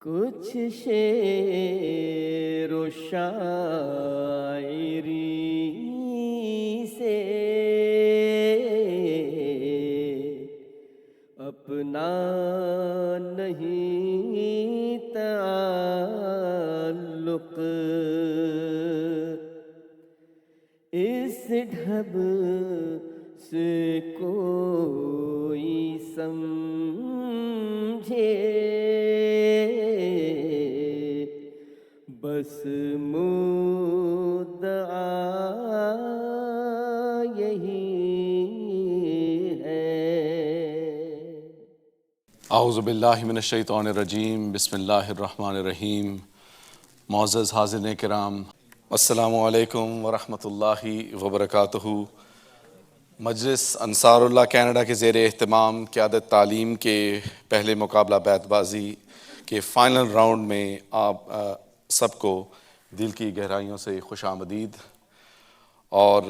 کچھ شعر و شاعری سے اپنا نہیں تعلق، اس ڈھب سے کوئی سمجھے بس مدعا یہی ہے۔ اعوذ باللہ من الشیطان الرجیم، بسم اللہ الرحمن الرحیم۔ معزز حاضرین کرام، السلام علیکم ورحمۃ اللہ وبرکاتہ۔ مجلس انصار اللہ کینیڈا کے زیر اہتمام قیادت تعلیم کے پہلے مقابلہ بیت بازی کے فائنل راؤنڈ میں آپ سب کو دل کی گہرائیوں سے خوش آمدید۔ اور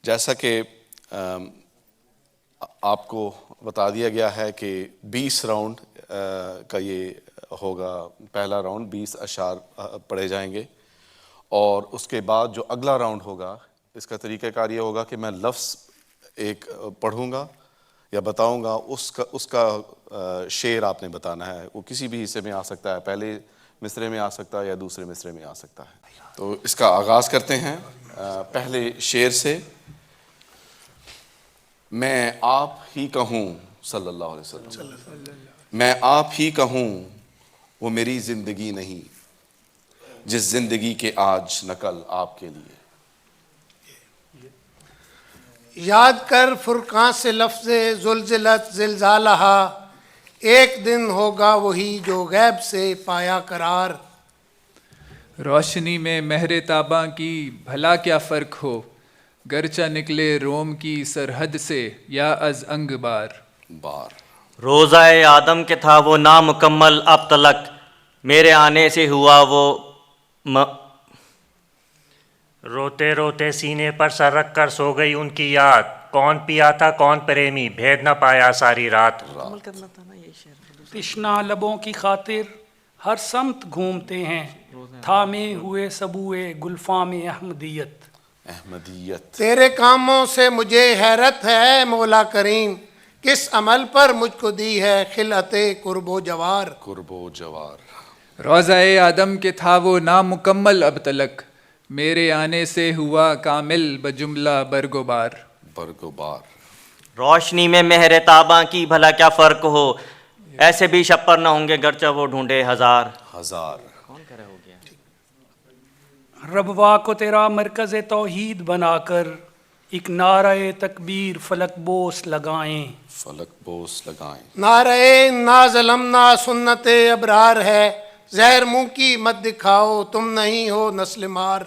جیسا کہ آپ کو بتا دیا گیا ہے کہ 20 راؤنڈ کا یہ ہوگا، پہلا راؤنڈ 20 اشعار پڑھے جائیں گے، اور اس کے بعد جو اگلا راؤنڈ ہوگا اس کا طریقہ کار یہ ہوگا کہ میں لفظ ایک پڑھوں گا یا بتاؤں گا، اس کا شعر آپ نے بتانا ہے۔ وہ کسی بھی حصے میں آ سکتا ہے، پہلے مصرعے میں آ سکتا ہے یا دوسرے مصرعے میں آ سکتا ہے۔ تو اس کا آغاز کرتے ہیں پہلے شعر سے۔ میں آپ ہی کہوں صلی اللہ علیہ وسلم، میں آپ ہی کہوں وہ میری زندگی نہیں، جس زندگی کے آج نقل آپ کے لیے۔ یاد کر فرقان سے لفظ زلزلت زلزالہ، ایک دن ہوگا وہی جو غیب سے پایا قرار۔ روشنی میں مہر تاباں کی بھلا کیا فرق ہو، گرچہ نکلے روم کی سرحد سے یا از انگ بار۔ روزہ آدم کے تھا وہ نامکمل اب تلک، میرے آنے سے ہوا وہ روتے روتے سینے پر سر رکھ کر سو گئی ان کی یاد، کون پیا تھا کون پریمی بھید نہ پایا ساری رات۔ تشنا لبوں کی خاطر ہر سمت گھومتے ہیں، تھامے ہوئے سبوئے گلفام احمدیت۔ تیرے کاموں سے مجھے حیرت ہے مولا کریم، کس عمل پر مجھ کو دی ہے خلعت قرب و جوار۔ روزہ آدم کے تھا وہ نامکمل اب تلک، میرے آنے سے ہوا کامل بجملہ برگ و بار۔ روشنی میں مہر تاباں کی بھلا کیا فرق ہو، ایسے بھی شپر نہ ہوں گے گرچہ وہ ڈھونڈے ہزار۔ ربوا کو تیرا مرکز توحید بنا کر، ایک نعرہ تکبیر فلک بوس لگائیں۔ نعرہ نا ظلمنا سنت ابرار ہے، زہر منہ کی مت دکھاؤ تم نہیں ہو نسل مار۔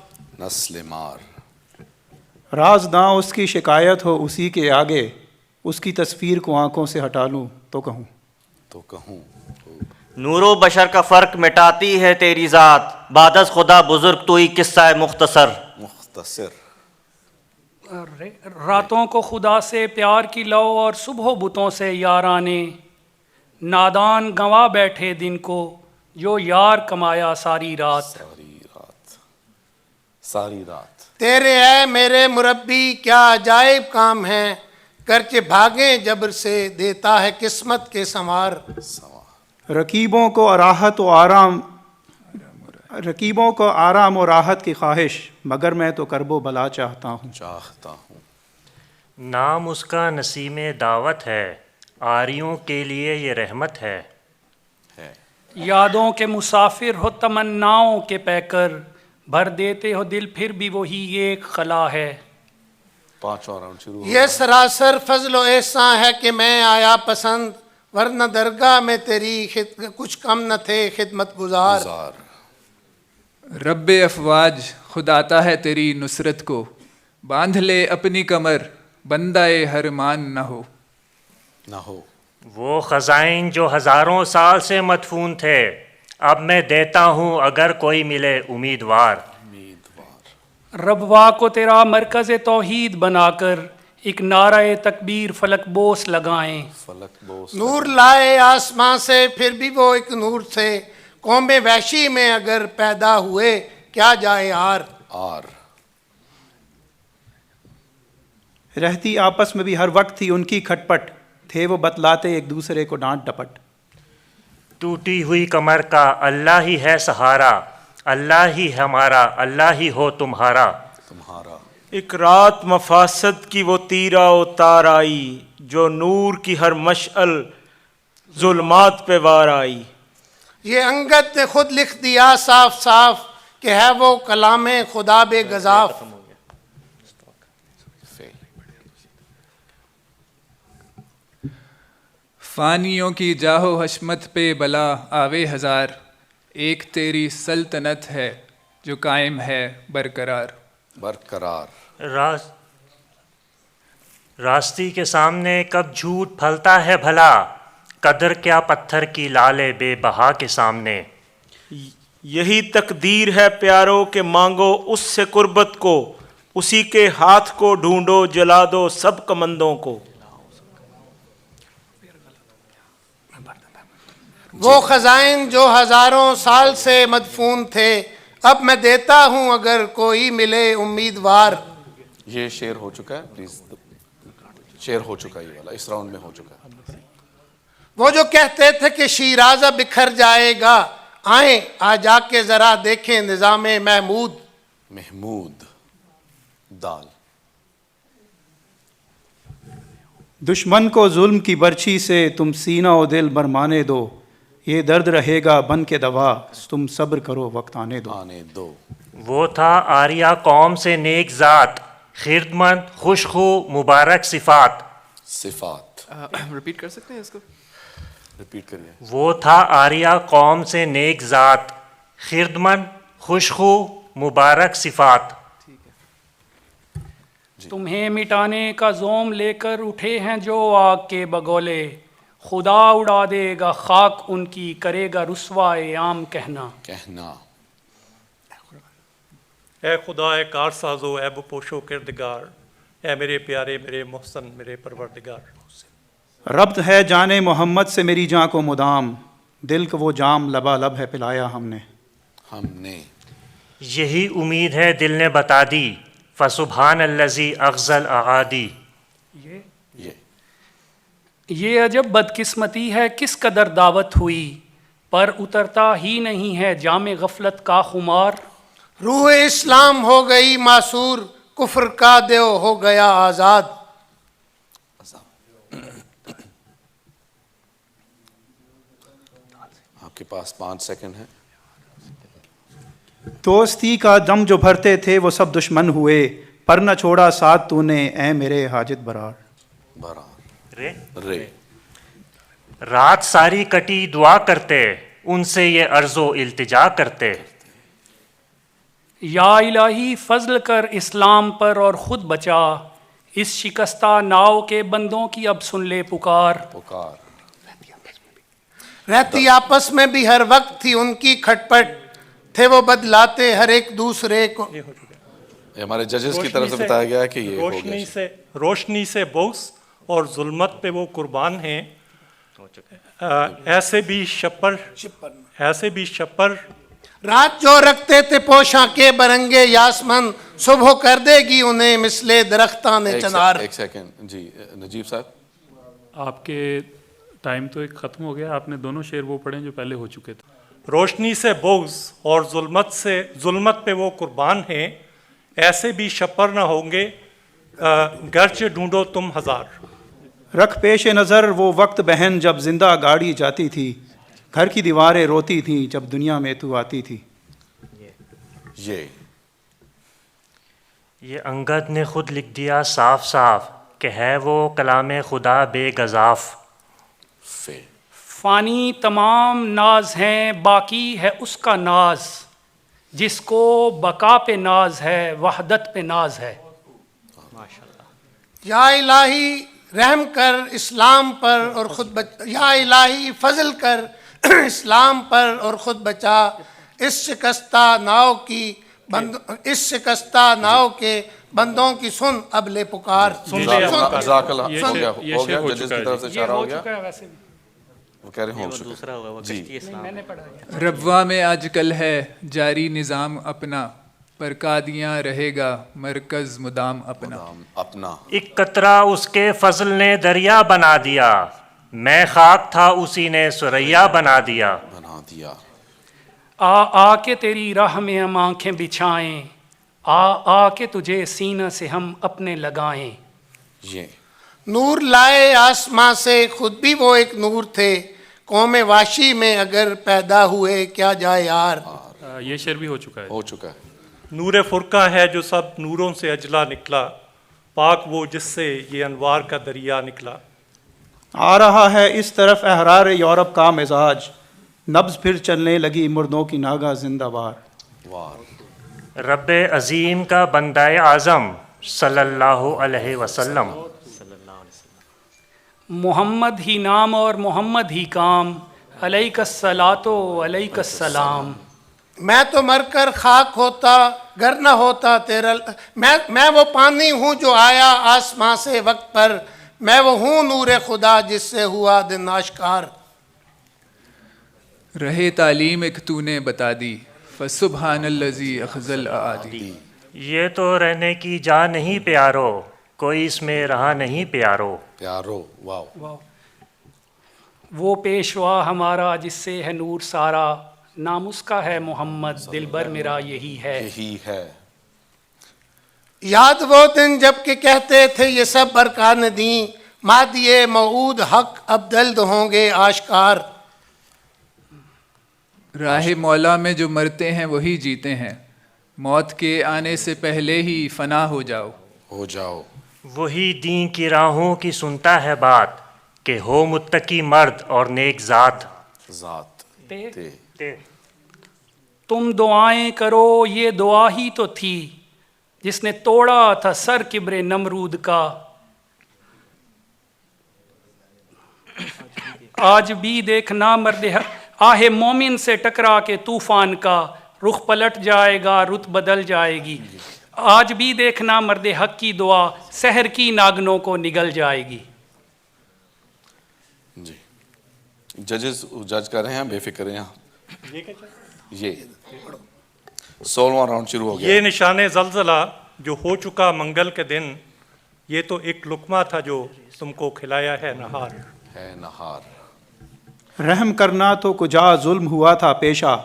رازداں اس کی شکایت ہو اسی کے آگے، اس کی تصویر کو آنکھوں سے ہٹا لوں تو کہوں۔ نور و بشر کا فرق مٹاتی ہے تیری ذات، بعد از خدا بزرگ تو ہی قصہ مختصر۔ راتوں کو خدا سے پیار کی لو اور صبح بتوں سے یارانے، نادان گنوا بیٹھے دن کو جو یار کمایا ساری رات۔ تیرے اے میرے مربی کیا عجائب کام ہے، گرچہ بھاگیں جبر سے دیتا ہے قسمت کے سنوار۔ رقیبوں کو آرام و راحت کی خواہش، مگر میں تو کرب و بلا چاہتا ہوں۔ نام اس کا نسیم دعوت ہے، آریوں کے لیے یہ رحمت ہے۔ یادوں کے مسافر ہو تمناؤں کے پیکر، بھر دیتے ہو دل پھر بھی وہی ایک خلا ہے۔ یہ سراسر فضل و احسان ہے کہ میں آیا پسند، ورنہ درگاہ میں تیری کچھ کم نہ تھے خدمت گزار۔ رب افواج خود آتا ہے تیری نصرت کو، باندھ لے اپنی کمر بندہ ہرمان نہ ہو۔ وہ خزائن جو ہزاروں سال سے مدفون تھے، اب میں دیتا ہوں اگر کوئی ملے امیدوار۔ ربوا کو تیرا مرکز توحید بنا کر، ایک نعرہ تکبیر فلک بوس لگائیں. فلک بوس نور لائے آسماں سے پھر بھی وہ ایک نور تھے، قوم وحشی میں اگر پیدا ہوئے کیا جائے آر. آر. رہتی آپس میں بھی ہر وقت تھی ان کی کھٹ پٹ، تھے وہ بتلاتے ایک دوسرے کو ڈانٹ ڈپٹ. ٹوٹی ہوئی کمر کا اللہ ہی ہے سہارا، اللہ ہی ہمارا، اللہ ہی ہو تمہارا. تمہارا. ایک رات مفاسد کی وہ تیرا و تار آئی، جو نور کی ہر مشعل ظلمات پہ وار آئی. یہ انگد نے خود لکھ دیا صاف صاف کہ ہے وہ کلام خدا بے گزاف. فانیوں کی جاہ و حشمت پہ بلا آوے ہزار، ایک تیری سلطنت ہے جو قائم ہے برقرار. برقرار. راستی کے سامنے کب جھوٹ پھلتا ہے بھلا، قدر کیا پتھر کی لالے بے بہا کے سامنے. یہی تقدیر ہے پیاروں کہ مانگو اس سے قربت کو، اسی کے ہاتھ کو ڈھونڈو جلا دو سب کمندوں کو. وہ خزائن جو ہزاروں سال سے مدفون تھے، اب میں دیتا ہوں اگر کوئی ملے امیدوار. یہ شعر ہو چکا ہے پلیز، شعر ہو چکا ہے، یہ والا اس راؤنڈ میں ہو چکا ہے. وہ جو کہتے تھے کہ شیرازہ بکھر جائے گا، آئیں آ جا کے ذرا دیکھیں نظام محمود. محمود. دال. دشمن کو ظلم کی برچھی سے تم سینہ و دل برمانے دو، یہ درد رہے گا بن کے دوا، تم صبر کرو وقت آنے دو. آنے دو. وہ تھا آریہ قوم سے نیک ذات، خردمند خوشخو مبارک صفات. صفات. ریپیٹ کر سکتے ہیں اس کو؟ ریپیٹ کریے. وہ تھا آریہ قوم سے نیک ذات، خردمند خوشخو مبارک صفات. تمہیں مٹانے کا زوم لے کر اٹھے ہیں جو آگ کے بگولے، خدا اڑا دے گا خاک ان کی، کرے گا رسوائے عام کہنا. کہنا. اے خدا اے کار سازو اے بپوشو کردگار، اے میرے پیارے میرے محسن میرے پروردگار. ربط ہے جان محمد سے میری جاں کو مدام، دل کو وہ جام لبا لب ہے پلایا ہم نے. ہم نے. یہی امید ہے دل نے بتا دی، فسبحان الذی اغزل اعادی. یہ عجب بدقسمتی ہے کس قدر دعوت ہوئی، پر اترتا ہی نہیں ہے جام غفلت کا خمار. روح اسلام ہو گئی معصور، کفر کا دیو ہو گیا آزاد. آپ کے پاس 5 سیکنڈ ہیں. دوستی کا دم جو بھرتے تھے وہ سب دشمن ہوئے، پر نہ چھوڑا ساتھ تو نے اے میرے حاجت برار. برار. رے رے. رات ساری کٹی دعا کرتے، ان سے یہ عرض و التجا کرتے. یا الہی فضل کر اسلام پر اور خود بچا، اس شکستہ ناؤ کے بندوں کی اب سن لے پکار. پکار. رہتی آپس میں بھی ہر وقت تھی ان کی کھٹ پٹ، تھے وہ بدلاتے ہر ایک دوسرے کو. یہ ہمارے ججز کی طرف سے بتایا گیا ہے کہ یہ ہو گیا. روشنی سے بغض اور ظلمت پہ وہ قربان ہیں، ایسے بھی شپر رات جو رکھتے تھے پوشاں کے برنگے یاسمن، صبح کر دے گی انہیں مثل درختان چنار. ایک سیکنڈ جی نجیب صاحب. آپ کے ٹائم تو ایک ختم ہو گیا، آپ نے دونوں شعر وہ پڑھیں جو پہلے ہو چکے تھے. روشنی سے بغض اور ظلمت پہ وہ قربان ہیں، ایسے بھی شپر نہ ہوں گے گرچہ ڈھونڈو تم ہزار. رکھ پیش نظر وہ وقت بہن جب زندہ گاڑی جاتی تھی، گھر کی دیواریں روتی تھیں جب دنیا میں تو آتی تھی. یہ انگد نے خود لکھ دیا صاف صاف کہ ہے وہ کلام خدا بے گزاف. فانی تمام ناز ہیں باقی ہے اس کا ناز، جس کو بقا پہ ناز ہے وحدت پہ ناز ہے. یا الہی رحم کر اسلام پر اور خود یا الہی فضل کر اسلام پر اور خود بچا، اس شکستہ ناؤ کی اس شکستہ ناؤ کے بندوں کی سن اب لے پکار. جزاک اللہ. یہ ہو گیا شعر ہو گیا ہو ججز چکا کی ہے طرف سے یہ اشارہ ہو ہو گیا. چکا ہے ویسے بھی. وہ کہہ رہے ہیں ہو چکا دوسرا ہوا وہ جی. کشتی اسلام. میں نے پڑھا ہے. ربوا میں آج کل ہے جاری نظام اپنا، پر قادیاں رہے گا مرکز مدام اپنا. اپنا ایک قطرہ اس کے فضل نے دریا بنا دیا، میں خاک تھا اسی نے سریا بنا دیا. بنا دیا. آ کے تیری راہ میں ہم آنکھیں بچھائیں، آ کے تجھے سینہ سے ہم اپنے لگائیں. یہ نور لائے آسماں سے، خود بھی وہ ایک نور تھے، قوم واشی میں اگر پیدا ہوئے کیا جائے یار. یہ شعر بھی ہو چکا ہے. ہو چکا ہے. نور فرقہ ہے جو سب نوروں سے اجلا نکلا، پاک وہ جس سے یہ انوار کا دریا نکلا. آ رہا ہے اس طرف احرار یورپ کا مزاج، نبض پھر چلنے لگی مردوں کی ناگا زندہ بار. وار. رب عظیم کا بندہ اعظم صلی اللہ علیہ وسلم. محمد ہی نام اور محمد ہی کام، علیک الصلاۃ و علیک السلام. میں تو مر کر خاک ہوتا گر نہ ہوتا تیرا، میں وہ پانی ہوں جو آیا آسماں سے وقت پر، میں وہ ہوں نور خدا جس سے ہوا دن آشکار. رہے تعلیم ایک تو نے بتا دی، فسبحان الذی اخذل اعادی. یہ تو رہنے کی جا نہیں پیارو، کوئی اس میں رہا نہیں پیارو. پیارو. واو. واہ. وہ پیشوا ہمارا جس سے ہے نور سارا، نام اس کا ہے محمد، دل بر میرا یہی ہے. یہی ہے. یاد وہ دن جب کہ کہتے تھے یہ سب برکان دیں، مہدی موعود حق اب جلد ہوں گے آشکار. راہ مولا میں جو مرتے ہیں وہی جیتے ہیں، موت کے آنے سے پہلے ہی فنا ہو جاؤ. ہو جاؤ. وہی دین کی راہوں کی سنتا ہے بات، کہ ہو متقی مرد اور نیک ذات. ذات. تے. تم دعائیں کرو یہ دعا ہی تو تھی، جس نے توڑا تھا سر کبر نمرود کا. آج بھی دیکھنا مرد آہ مومن سے ٹکرا کے طوفان کا، رخ پلٹ جائے گا رت بدل جائے گی. آج بھی دیکھنا مرد حق کی دعا، سحر کی ناگنوں کو نگل جائے گی. جی. ججز جج کر رہے ہیں، بے فکر ہیں. یہ 16واں راؤنڈ شروع ہو گیا. یہ نشان زلزلہ جو ہو چکا منگل کے دن، یہ تو ایک لقمہ تھا جو تم کو کھلایا ہے نہار. ہے نہار. رحم کرنا تو کجا ظلم ہوا تھا پیشہ،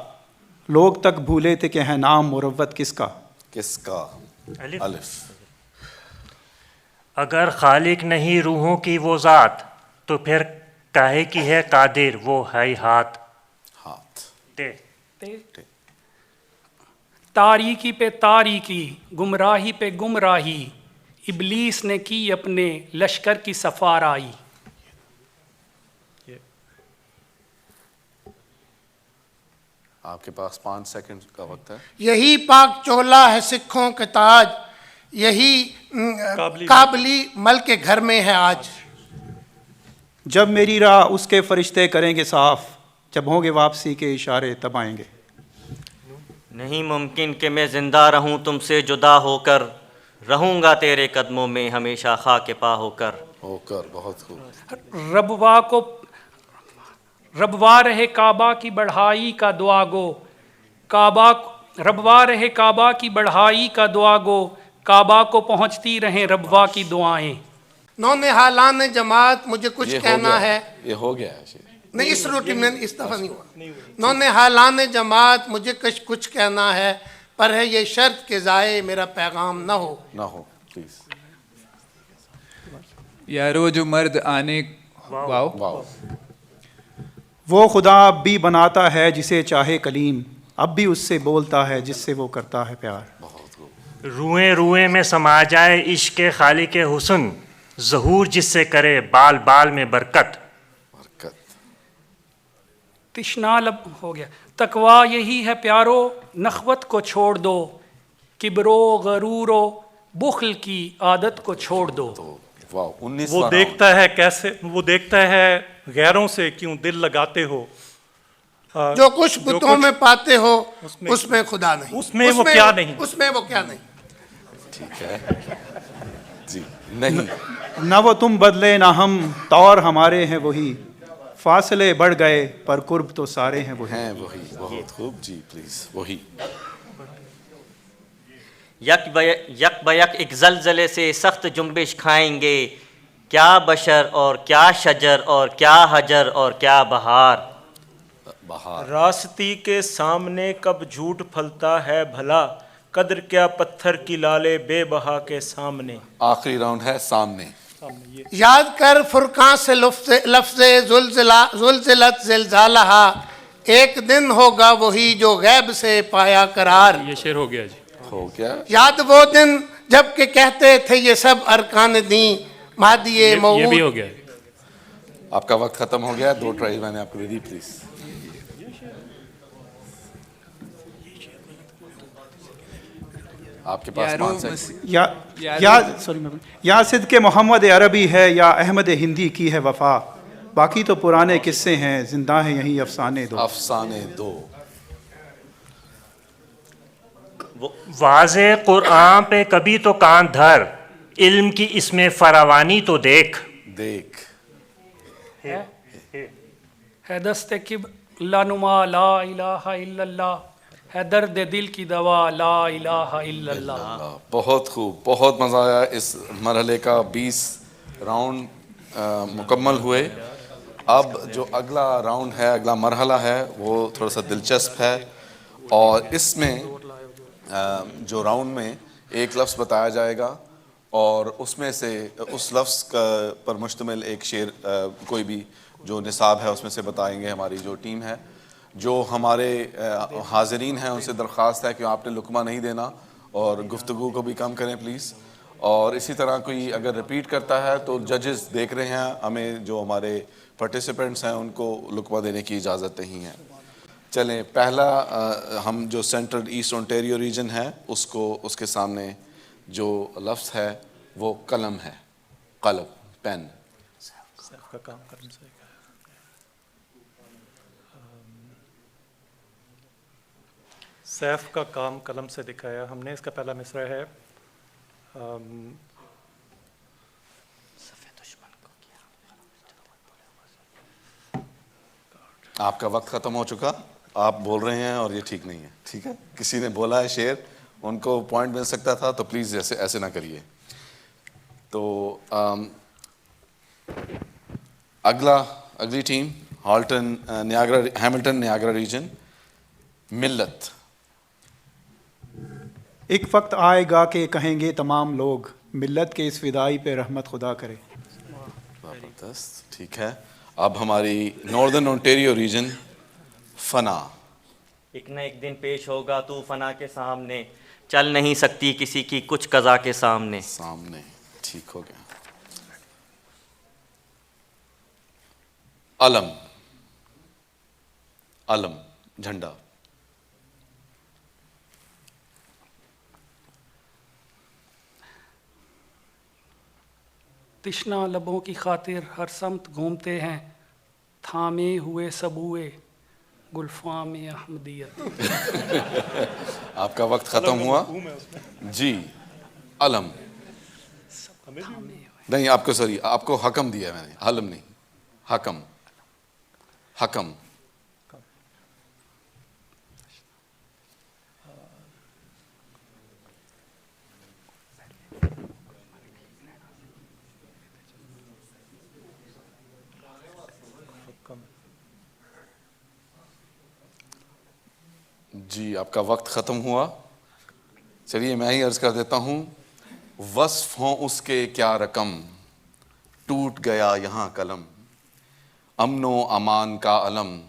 لوگ تک بھولے تھے کہ ہے نام مروت کس کا. کس کا. الف. اگر خالق نہیں روحوں کی وہ ذات، تو پھر کاہے کی ہے قادر وہ ہے ہاتھ. ہاتھ. تے. تاریکی پہ تاریکی، گمراہی پہ گمراہی، ابلیس نے کی اپنے لشکر کی سفارائی. آپ کے پاس 5 سیکنڈ کا وقت ہے. یہی پاک چولا ہے سکھوں کے تاج، یہی کابلی ملک گھر میں ہے آج. جب میری راہ اس کے فرشتے کریں گے صاف، جب ہوں گے واپسی کے اشارے تب آئیں گے. نہیں ممکن کہ میں زندہ رہوں تم سے جدا ہو کر، رہوں گا تیرے قدموں میں ہمیشہ خاک پا ہو کر. ہو کر. بہت خوب. ربوا رہے کعبہ کی بڑھائی کا دعا گو، ربوا رہے کعبہ کی بڑھائی کا دعا گو، کعبہ کو پہنچتی رہیں ربوا کی دعائیں. نونہالان جماعت مجھے کچھ کہنا ہے. یہ ہو گیا ہے. نہیں اس روٹین میں اس دفعہ نہیں ہوا. نونہالان جماعت مجھے کچھ کہنا ہے، پر ہے یہ شرط کہ ضائع میرا پیغام نہ ہو. نہ ہو پلیز. یارو جو مرد آنے. واو. واو. وہ خدا اب بھی بناتا ہے جسے چاہے کلیم، اب بھی اس سے بولتا ہے جس سے وہ کرتا ہے پیار. روئیں روئیں میں سما جائے عشق خالق حسن، ظہور جس سے کرے بال بال میں برکت. تشنا لب ہو گیا. تقوا یہی ہے پیارو، نخوت کو چھوڑ دو، کبر و غرور و بخل کی عادت کو چھوڑ دو. وہ دیکھتا ہے غیروں سے کیوں دل لگاتے ہو، جو کچھ بتوں میں پاتے ہو اس میں خدا نہیں، اس میں وہ کیا نہیں، اس میں وہ کیا نہیں. ٹھیک ہے جی. نہیں نہ وہ تم بدلے نہ ہم، طور ہمارے ہیں وہی، فاصلے بڑھ گئے پر قرب تو سارے ہیں وہی. ہیں وہی. بہت خوب جی. پلیز وہی. یک بیک ایک زلزلے سے سخت جنبش کھائیں گے، کیا بشر اور کیا شجر اور کیا حجر اور کیا بہار. بہار. راستی کے سامنے کب جھوٹ پھلتا ہے بھلا، قدر کیا پتھر کی لالے بے بہا کے سامنے. آخری راؤنڈ ہے سامنے. یاد کر فرقان سے لفظ زلزلت زلزالہ، ایک دن ہوگا وہی جو غیب سے پایا قرار. یہ شعر ہو گیا جی. ہو گیا. یاد وہ دن جب کہ کہتے تھے یہ سب ارکان دین، مہدی یہ بھی موعود. ہو گیا. آپ کا وقت ختم ہو گیا. 2 ٹرائی میں نے آپ کو دے دی. پلیز. آپ کے پاس 5 سیکنڈ. یا صدق محمد عربی ہے یا احمد ہندی کی ہے وفا، باقی تو پرانے قصے ہیں زندہ ہیں یہی افسانے دو. افسانے دو. واضح قرآن پہ کبھی تو کان دھر، علم کی اس میں فراوانی تو دیکھ. دیکھ. ہے دست قبلہ نما لا الہ الا اللہ، ہے درد دل کی دوا لا الہ الا اللہ. بہت خوب. بہت مزہ آیا. اس مرحلے کا 20 راؤنڈ مکمل ہوئے. اب جو اگلا راؤنڈ ہے، اگلا مرحلہ ہے، وہ تھوڑا سا دلچسپ ہے. اور اس میں جو راؤنڈ میں ایک لفظ بتایا جائے گا اور اس میں سے اس لفظ پر مشتمل ایک شعر کوئی بھی جو نصاب ہے اس میں سے بتائیں گے ہماری جو ٹیم ہے. جو ہمارے حاضرین ہیں ان سے درخواست ہے کہ آپ نے لقمہ نہیں دینا اور گفتگو کو بھی کم کریں پلیز. اور اسی طرح کوئی اگر ریپیٹ کرتا ہے تو ججز دیکھ رہے ہیں، ہمیں جو ہمارے پارٹیسپینٹس ہیں ان کو لقمہ دینے کی اجازت نہیں ہے. چلیں پہلا ہم جو سینٹرل ایسٹ اونٹیریو ریجن ہے اس کے سامنے جو لفظ ہے وہ قلم ہے. قلم، پین. سیف کا کام قلم سے دکھایا ہم نے. اس کا پہلا مصرع ہے آپ کا وقت ختم ہو چکا. آپ بول رہے ہیں اور یہ ٹھیک نہیں ہے. ٹھیک ہے، کسی نے بولا ہے شعر، ان کو پوائنٹ مل سکتا تھا، تو پلیز ایسے نہ کریے. تو اگلی ٹیم ہیملٹن نیاگرا ریجن. ملت. ایک وقت آئے گا کہ کہیں گے تمام لوگ، ملت کے اس فدائی پہ رحمت خدا کرے. زبردست. ٹھیک ہے. اب ہماری ناردرن اونٹیریو ریجن. فنا. ایک نہ ایک دن پیش ہوگا تو فنا کے سامنے، چل نہیں سکتی کسی کی کچھ قضا کے سامنے. ٹھیک ہو گیا. علم. علم، جھنڈا. تشنا لبوں کی خاطر ہر سمت گھومتے ہیں، تھامے ہوئے سبوئے گلفام احمدیت. آپ کا وقت ختم ہوا جی. علم نہیں، آپ کو حکم دیا میں نے، علم نہیں. حکم. حکم. جی آپ کا وقت ختم ہوا. چلیے میں ہی عرض کر دیتا ہوں. وصف ہوں اس کے کیا رقم، ٹوٹ گیا یہاں قلم. امن و امان کا علم،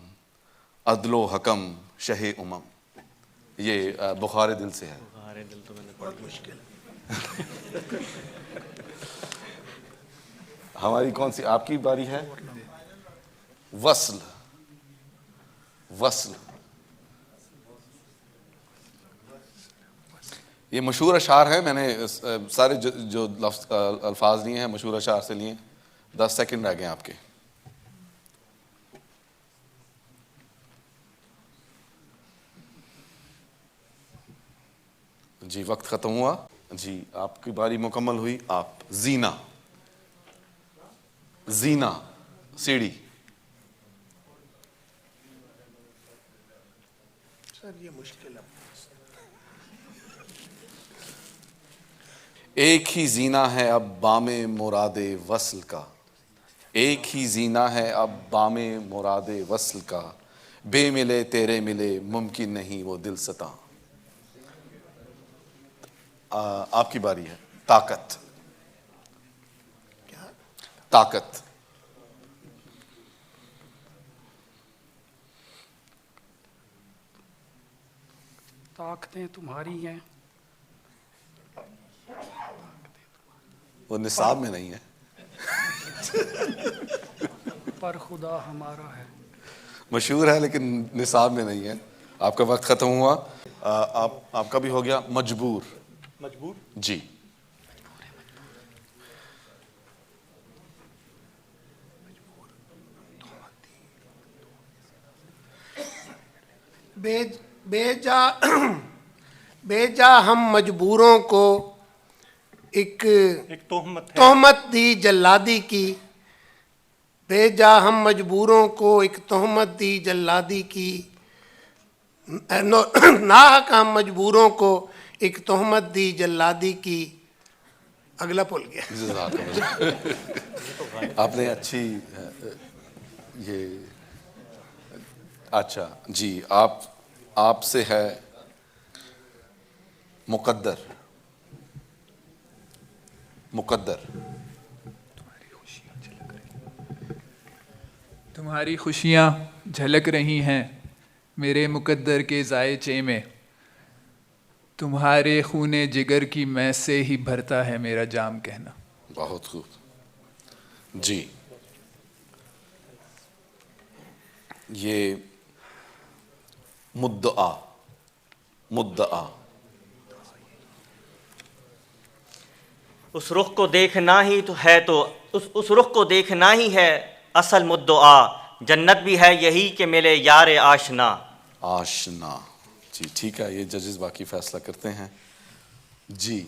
عدل و حکم شہ امم. یہ بخار دل سے ہے. بہت مشکل. ہماری کون سی، آپ کی باری ہے. وصل. وصل. یہ مشہور اشعار ہیں. میں نے سارے جو الفاظ لیے ہیں مشہور اشعار سے لیے. 10 سیکنڈ رہ گئے آپ کے. جی وقت ختم ہوا. جی آپ کی باری مکمل ہوئی. آپ زینا. زینا سیڑھی. سر یہ مشکل ہے. ایک ہی زینا ہے اب بام مراد وصل کا. ایک ہی زینا ہے اب بام مراد وصل کا. بے ملے تیرے ملے ممکن نہیں وہ دل ستا. آپ کی باری ہے. طاقت. طاقت. طاقتیں تمہاری ہیں وہ نصاب میں نہیں ہے پر خدا ہمارا ہے. مشہور ہے لیکن نصاب میں نہیں ہے. آپ کا وقت ختم ہوا. آپ کا بھی ہو گیا. مجبور. مجبور. جی بے جا ہم مجبوروں کو ایک تہمت دی جلادی کی. بے جا ہم مجبوروں کو ایک تہمت دی جلادی کی. ناحق ہم مجبوروں کو ایک تہمت دی جلادی کی. اگلا بھول گیا. آپ نے اچھی یہ اچھا جی آپ سے ہے مقدر. مقدر. تمہاری خوشیاں جھلک رہی ہیں میرے مقدر کے ذائچے میں. تمہارے خون جگر کی میں سے ہی بھرتا ہے میرا جام کہنا. بہت خوب. جی یہ مدعا. مدعا. اس رخ کو دیکھنا ہی تو ہے تو اس رخ کو دیکھنا ہی ہے اصل مدعا. جنت بھی ہے یہی کہ ملے یار آشنا. آشنا. جی ٹھیک ہے. یہ ججز باقی فیصلہ کرتے ہیں. جی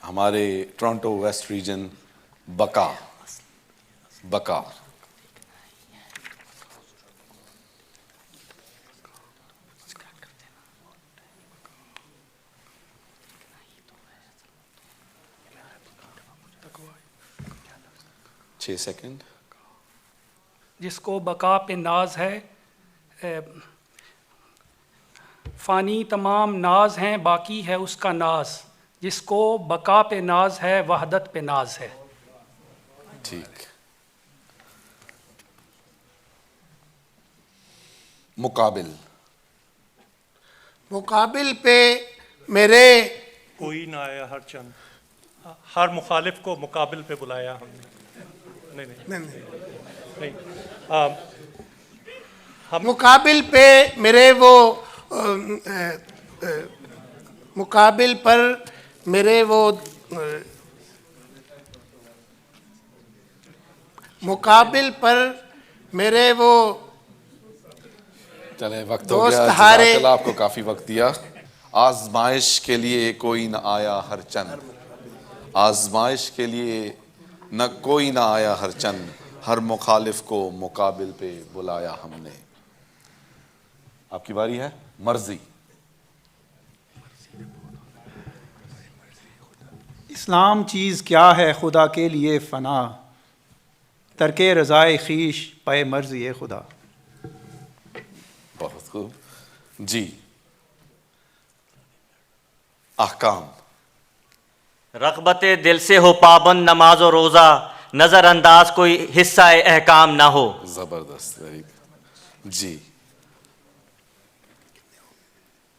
ہمارے ٹورانٹو ویسٹ ریجن بقا. بقا. چھ سیکنڈ. جس کو بقا پہ ناز ہے فانی تمام ناز ہیں باقی ہے اس کا ناز. جس کو بقا پہ ناز ہے وحدت پہ ناز ہے. ٹھیک. مقابل. مقابل پہ میرے کوئی نہ آیا ہر چند. ہر مخالف کو مقابل پہ بلایا ہم نے. نہیں. مقابل پہ میرے وہ مقابل پر میرے وہ مقابل پر میرے وہ چلے وقت ہو گیا. جزاک اللہ. آپ کو کافی وقت دیا. آزمائش کے لیے کوئی نہ آیا ہر چند. آزمائش کے لیے نہ کوئی نہ آیا ہر چند. ہر مخالف کو مقابل پہ بلایا ہم نے. آپ کی باری ہے. مرضی. اسلام چیز کیا ہے خدا کے لیے فنا. ترک رضائے خیش پے مرضی خدا. بہت خوب. جی احکام. رغبت دل سے ہو پابند نماز و روزہ. نظر انداز کوئی حصہ احکام نہ ہو. زبردست. جی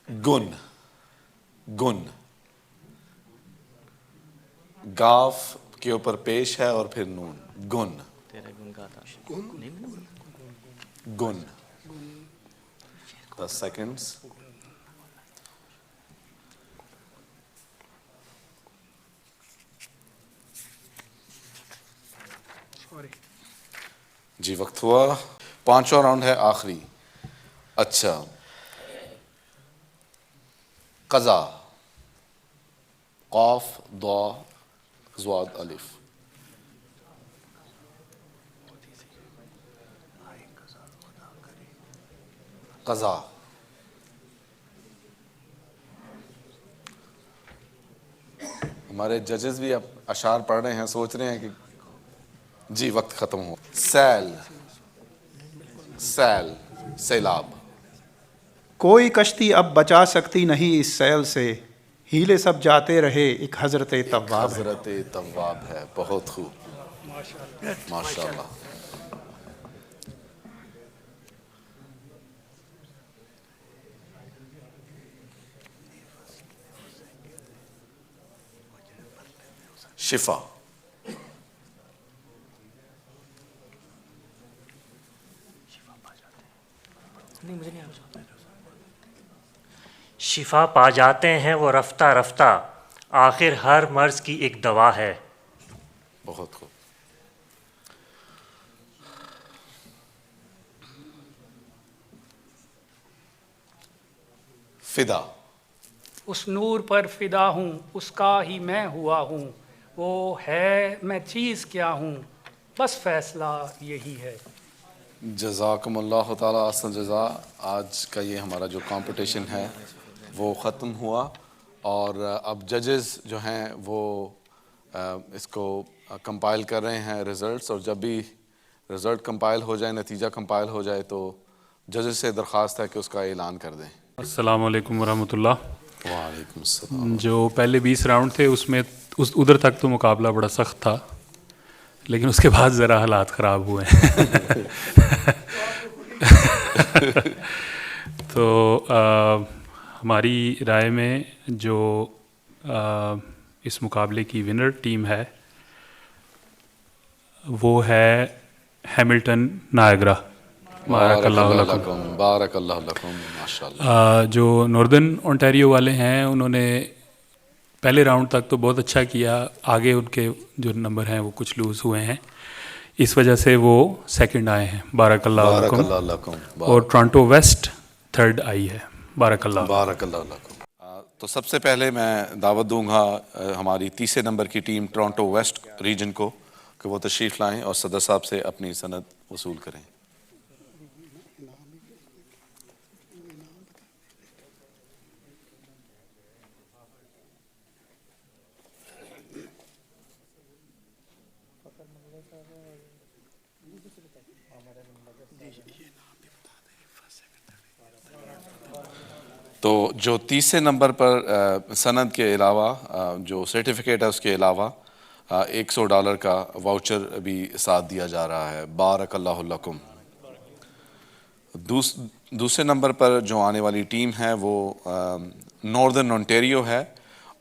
گن. گن. گاف کے اوپر پیش ہے اور پھر نون. گن. گن. 10 سیکنڈز. جی وقت ہوا. 5واں راؤنڈ ہے آخری. اچھا. قضا. قاف ضا ضاد الف. قضا. ہمارے ججز بھی اب اشعار پڑھ رہے ہیں, سوچ رہے ہیں کہ جی وقت ختم ہو. سیل, سیل سیلاب. کوئی کشتی اب بچا سکتی نہیں اس سیل سے, ہیلے سب جاتے رہے ایک حضرت تواب ہے. حضرت تواب ہے. بہت خوب, ماشاء اللہ. شفا. شفا پا جاتے ہیں وہ رفتہ رفتہ، آخر ہر مرض کی ایک دوا ہے. بہت خوب. فدا. اس نور پر فدا ہوں، اس کا ہی میں ہوا ہوں، وہ ہے میں چیز کیا ہوں، بس فیصلہ یہی ہے. جزاکم اللہ تعالیٰ احسن جزا. آج کا یہ ہمارا جو کمپٹیشن ہے وہ ختم ہوا، اور اب ججز جو ہیں وہ اس کو کمپائل کر رہے ہیں ریزلٹس، اور جب بھی رزلٹ کمپائل ہو جائے، نتیجہ کمپائل ہو جائے، تو ججز سے درخواست ہے کہ اس کا اعلان کر دیں. السلام علیکم ورحمۃ اللہ. وعلیکم السلام. جو پہلے 20 راؤنڈ تھے اس میں ادھر تک تو مقابلہ بڑا سخت تھا، لیکن اس کے بعد ذرا حالات خراب ہوئے تو ہماری رائے میں جو اس مقابلے کی ونر ٹیم ہے وہ ہے ہیملٹن نائگرا. بارک اللہ لکم. بارک اللہ لکم. ماشاء اللہ. جو ناردرن اونٹاریو والے ہیں انہوں نے پہلے راؤنڈ تک تو بہت اچھا کیا، آگے ان کے جو نمبر ہیں وہ کچھ لوز ہوئے ہیں، اس وجہ سے وہ سیکنڈ آئے ہیں. بارک اللہ لکم. اور ٹورانٹو ویسٹ تھرڈ آئی ہے. بارک اللہ. بارک اللہ لکم. تو سب سے پہلے میں دعوت دوں گا ہماری تیسرے نمبر کی ٹیم ٹورانٹو ویسٹ ریجن کو کہ وہ تشریف لائیں اور صدر صاحب سے اپنی سند وصول کریں. تو جو تیسرے نمبر پر سند کے علاوہ جو سرٹیفکیٹ ہے اس کے علاوہ $100 کا واؤچر بھی ساتھ دیا جا رہا ہے. بارک اللہ لکم. دوسرے نمبر پر جو آنے والی ٹیم ہے وہ ناردرن اونٹیریو ہے،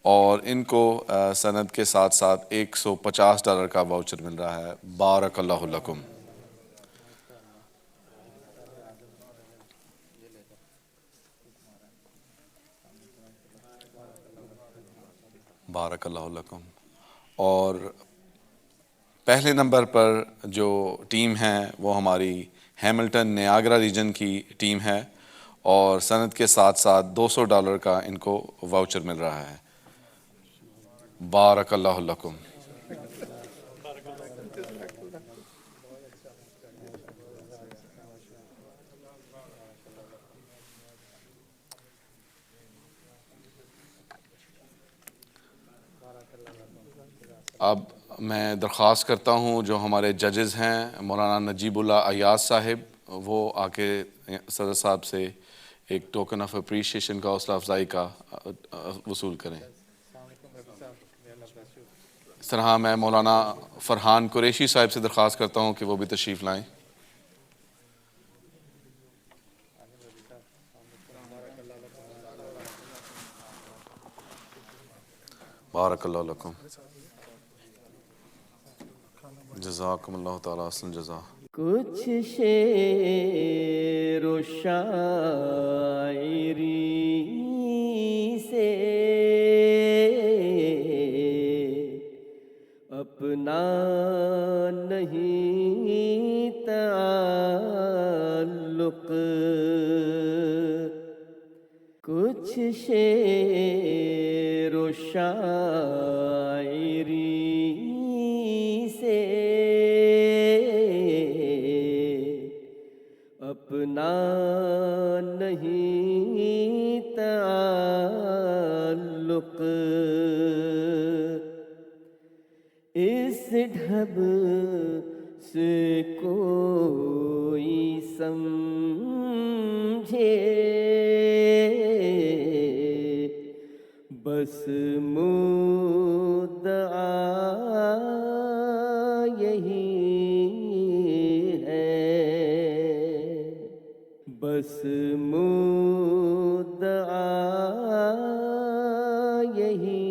اور ان کو سند کے ساتھ ساتھ $150 کا واؤچر مل رہا ہے. بارک اللہ لکم. بارک اللہ لکم. اور پہلے نمبر پر جو ٹیم ہے وہ ہماری ہیملٹن نیاگرا ریجن کی ٹیم ہے، اور سند کے ساتھ ساتھ $200 کا ان کو واؤچر مل رہا ہے. بارک اللہ لکم. اب میں درخواست کرتا ہوں جو ہمارے ججز ہیں مولانا نجیب اللہ ایاز صاحب، وہ آ کے صدر صاحب سے ایک ٹوکن آف اپریشیشن کا، حوصلہ افزائی کا وصول کریں. اس طرح میں مولانا فرحان قریشی صاحب سے درخواست کرتا ہوں کہ وہ بھی تشریف لائیں. بارک اللہ لکم. جزاکم اللہ تعالیٰ احسن جزا. کچھ شعر و شاعری سے اپنا نہیں تعلق، کچھ شعر و شاعری سے اپنا نہیں تعلق، اس ڈھب سے کوئی سمجھے، بس مدعا یہی ہے، بس مدعا یہی